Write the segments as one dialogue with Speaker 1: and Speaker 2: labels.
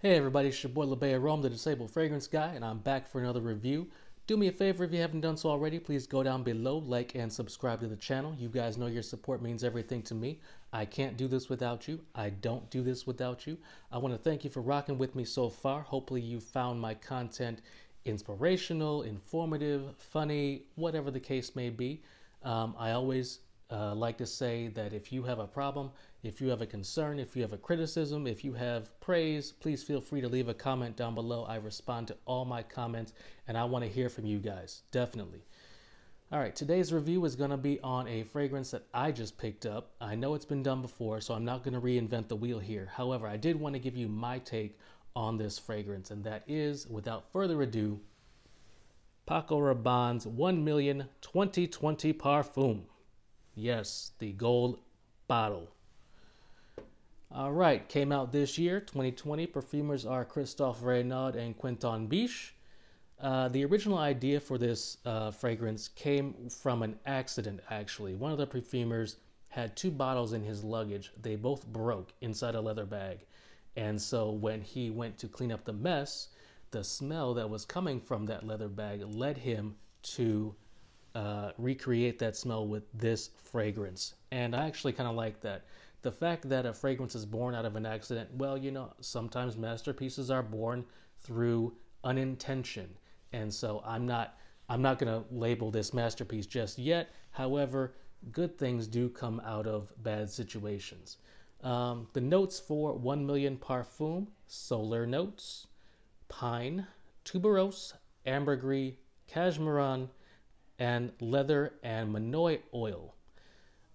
Speaker 1: Hey everybody, it's your boy LeBay Rome, the Disabled Fragrance Guy, and I'm back for another review. Do me a favor if you haven't done so already, please go down below, like and subscribe to the channel. You guys know your support means everything to me. I can't do this without you. I don't do this without you. I want to thank you for rocking with me so far. Hopefully you found my content inspirational, informative, funny, whatever the case may be. I always like to say that if you have a problem, if you have a concern, if you have a criticism, if you have praise, please feel free to leave a comment down below. I respond to all my comments and I want to hear from you guys, definitely. All right, today's review is going to be on a fragrance that I just picked up. I know it's been done before, so I'm not going to reinvent the wheel here. However, I did want to give you my take on this fragrance, and that is, without further ado, Paco Rabanne's 1 Million 2020 Parfum. Yes, the gold bottle. All right, came out this year, 2020. Perfumers are Christophe Renaud and Quentin Biche. The original idea for this fragrance came from an accident, actually. One of the perfumers had two bottles in his luggage. They both broke inside a leather bag. And so when he went to clean up the mess, the smell that was coming from that leather bag led him to recreate that smell with this fragrance. And I actually kind of like that. The fact that a fragrance is born out of an accident, well, you know, sometimes masterpieces are born through unintention. And so I'm not going to label this masterpiece just yet. However, good things do come out of bad situations. The notes for 1 Million Parfum: solar notes, pine, tuberose, ambergris, cashmeran, and leather and mannoy oil.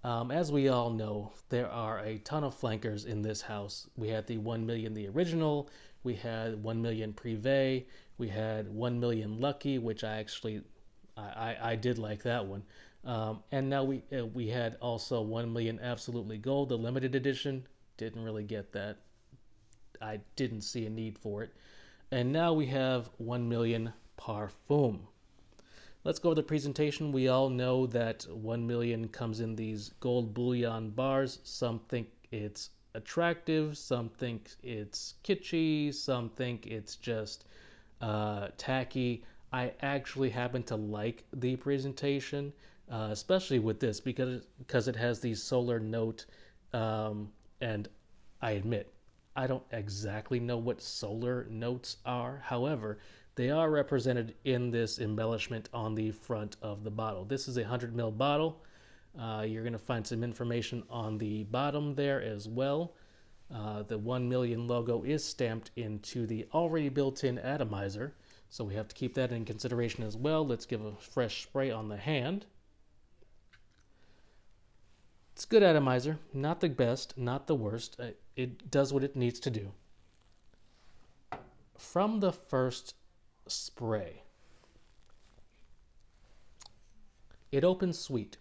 Speaker 1: As we all know, there are a ton of flankers in this house. We had the 1 Million, the original. We had 1 Million Privé. We had 1 Million Lucky, which I did like that one. And now we had also 1 Million Absolutely Gold, the limited edition. Didn't really get that. I didn't see a need for it. And now we have 1 Million Parfum. Let's go to the presentation. We all know that 1 Million comes in these gold bullion bars. Some think it's attractive, some think it's kitschy, some think it's just tacky. I actually happen to like the presentation, especially with this because it has these solar note, and I admit I don't exactly know what solar notes are. However, they are represented in this embellishment on the front of the bottle. This is a 100 ml bottle. You're going to find some information on the bottom there as well. The 1 Million logo is stamped into the already built-in atomizer, so we have to keep that in consideration as well. Let's give a fresh spray on the hand. It's a good atomizer, not the best, not the worst. It does what it needs to do. From the first spray, it opens sweet.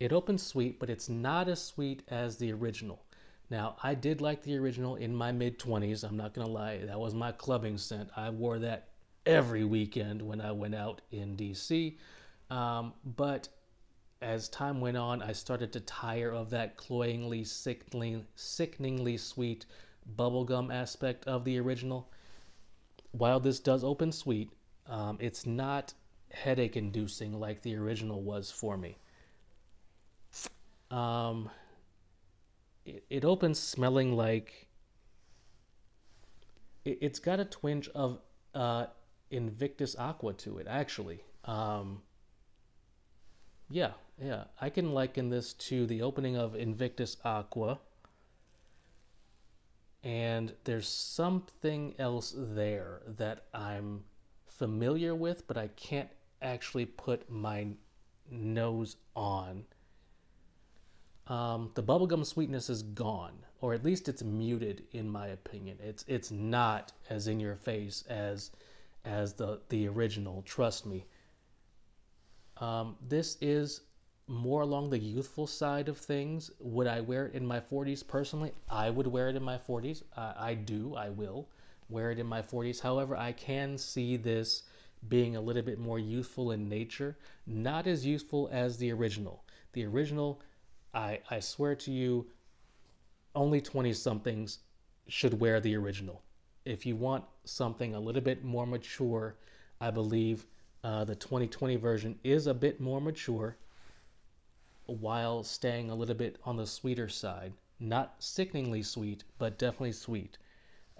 Speaker 1: It opens sweet, but it's not as sweet as the original. Now, I did like the original in my mid-20s. I'm not going to lie. That was my clubbing scent. I wore that every weekend when I went out in DC. But as time went on, I started to tire of that cloyingly, sickeningly sweet bubblegum aspect of the original. While this does open sweet, it's not headache-inducing like the original was for me. It opens smelling like it's got a twinge of Invictus Aqua to it, actually. Yeah, I can liken this to the opening of Invictus Aqua. And there's something else there that I'm familiar with, but I can't actually put my nose on. The bubblegum sweetness is gone, or at least it's muted in my opinion. It's not as in your face as the original, trust me. This is more along the youthful side of things. Would I wear it in my 40s? Personally, I would wear it in my 40s. I will wear it in my 40s. However, I can see this being a little bit more youthful in nature, not as youthful as the original. The original, I swear to you, only 20 somethings should wear the original. If you want something a little bit more mature, I believe the 2020 version is a bit more mature while staying a little bit on the sweeter side. Not sickeningly sweet, but definitely sweet.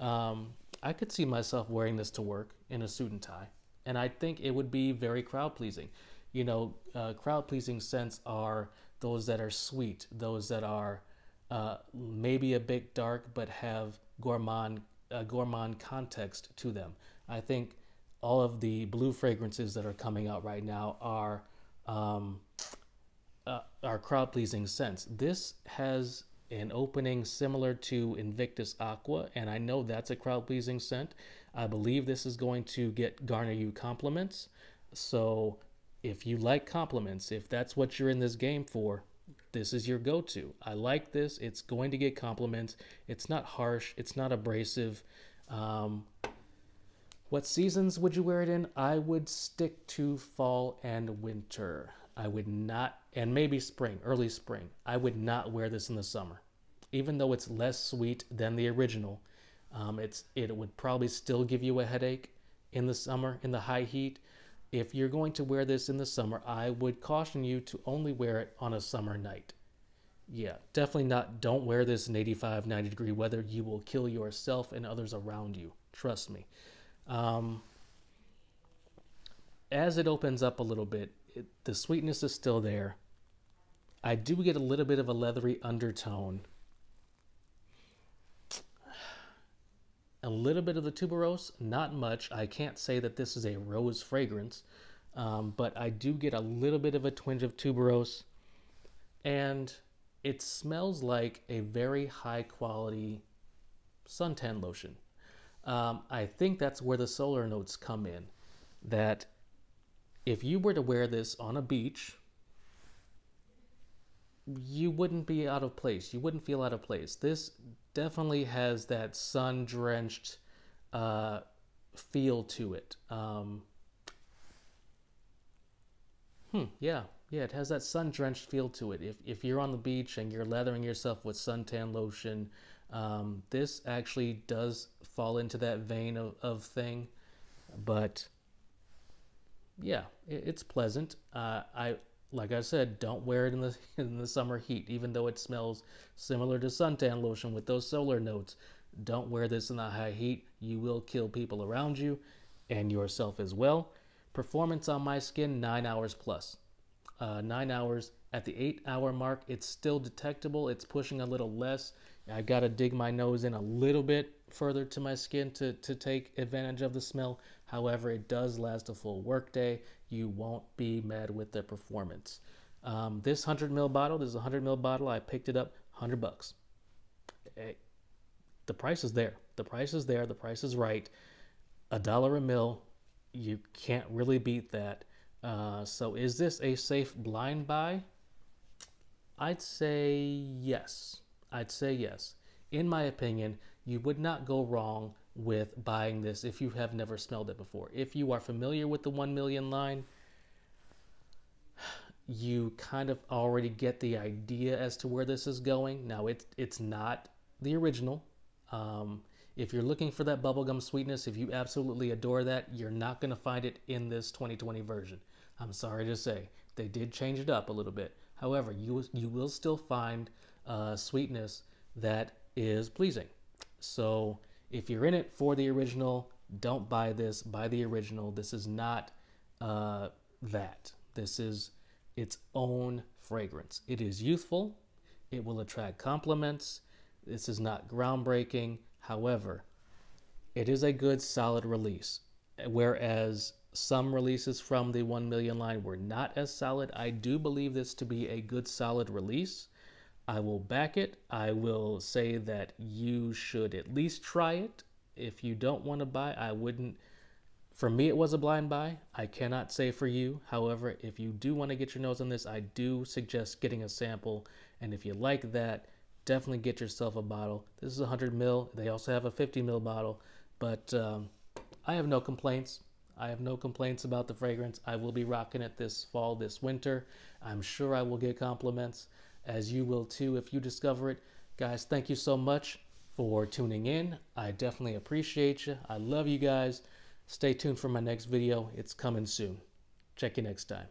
Speaker 1: I could see myself wearing this to work in a suit and tie, and I think it would be very crowd pleasing. Crowd pleasing scents are those that are sweet, those that are maybe a bit dark but have gourmand context to them. I think all of the blue fragrances that are coming out right now are crowd pleasing scents. This has an opening similar to Invictus Aqua, and I know that's a crowd pleasing scent. I believe this is going to garner you compliments. So if you like compliments, if that's what you're in this game for, this is your go-to. I like this. It's going to get compliments. It's not harsh. It's not abrasive. What seasons would you wear it in? I would stick to fall and winter. I would not, and maybe spring, early spring. I would not wear this in the summer. Even though it's less sweet than the original, it would probably still give you a headache in the summer, in the high heat. If you're going to wear this in the summer, I would caution you to only wear it on a summer night. Yeah, definitely not. Don't wear this in 85, 90 degree weather. You will kill yourself and others around you. Trust me. As it opens up a little bit, the sweetness is still there. I do get a little bit of a leathery undertone. A little bit of the tuberose, not much. I can't say that this is a rose fragrance, but I do get a little bit of a twinge of tuberose, and it smells like a very high quality suntan lotion. I think that's where the solar notes come in. That if you were to wear this on a beach, you wouldn't be out of place. You wouldn't feel out of place. This definitely has that sun-drenched feel to it. Yeah, it has that sun-drenched feel to it. If you're on the beach and you're lathering yourself with suntan lotion, this actually does fall into that vein of thing. But yeah, it's pleasant. Like I said, don't wear it in the summer heat, even though it smells similar to suntan lotion with those solar notes. Don't wear this in the high heat. You will kill people around you and yourself as well. Performance on my skin, 9 hours plus. 9 hours. At the 8-hour mark, it's still detectable. It's pushing a little less. I got to dig my nose in a little bit further to my skin to take advantage of the smell. However, it does last a full workday. You won't be mad with the performance. This 100 ml bottle, this is a 100 ml bottle. I picked it up, $100. The price is there. The price is there. The price is right. $1 a mil. You can't really beat that. So is this a safe blind buy? I'd say yes. I'd say yes. In my opinion, you would not go wrong with buying this if you have never smelled it before. If you are familiar with the 1 million line, you kind of already get the idea as to where this is going. Now, it's not the original. If you're looking for that bubblegum sweetness, if you absolutely adore that, you're not going to find it in this 2020 version. I'm sorry to say. They did change it up a little bit. However, you will still find sweetness that is pleasing. So if you're in it for the original, don't buy this. Buy the original. This is not that. This is its own fragrance. It is youthful. It will attract compliments. This is not groundbreaking. However, it is a good, solid release. Whereas some releases from the 1 million line were not as solid, I do believe this to be a good, solid release. I will back it. I will say that you should at least try it. If you don't want to buy, I wouldn't. For me, it was a blind buy. I cannot say for you. However, if you do want to get your nose on this, I do suggest getting a sample. And if you like that, definitely get yourself a bottle. This is 100 ml. They also have a 50 ml bottle. But I have no complaints. I have no complaints about the fragrance. I will be rocking it this fall, this winter. I'm sure I will get compliments, as you will too if you discover it. Guys, thank you so much for tuning in. I definitely appreciate you. I love you guys. Stay tuned for my next video. It's coming soon. Check you next time.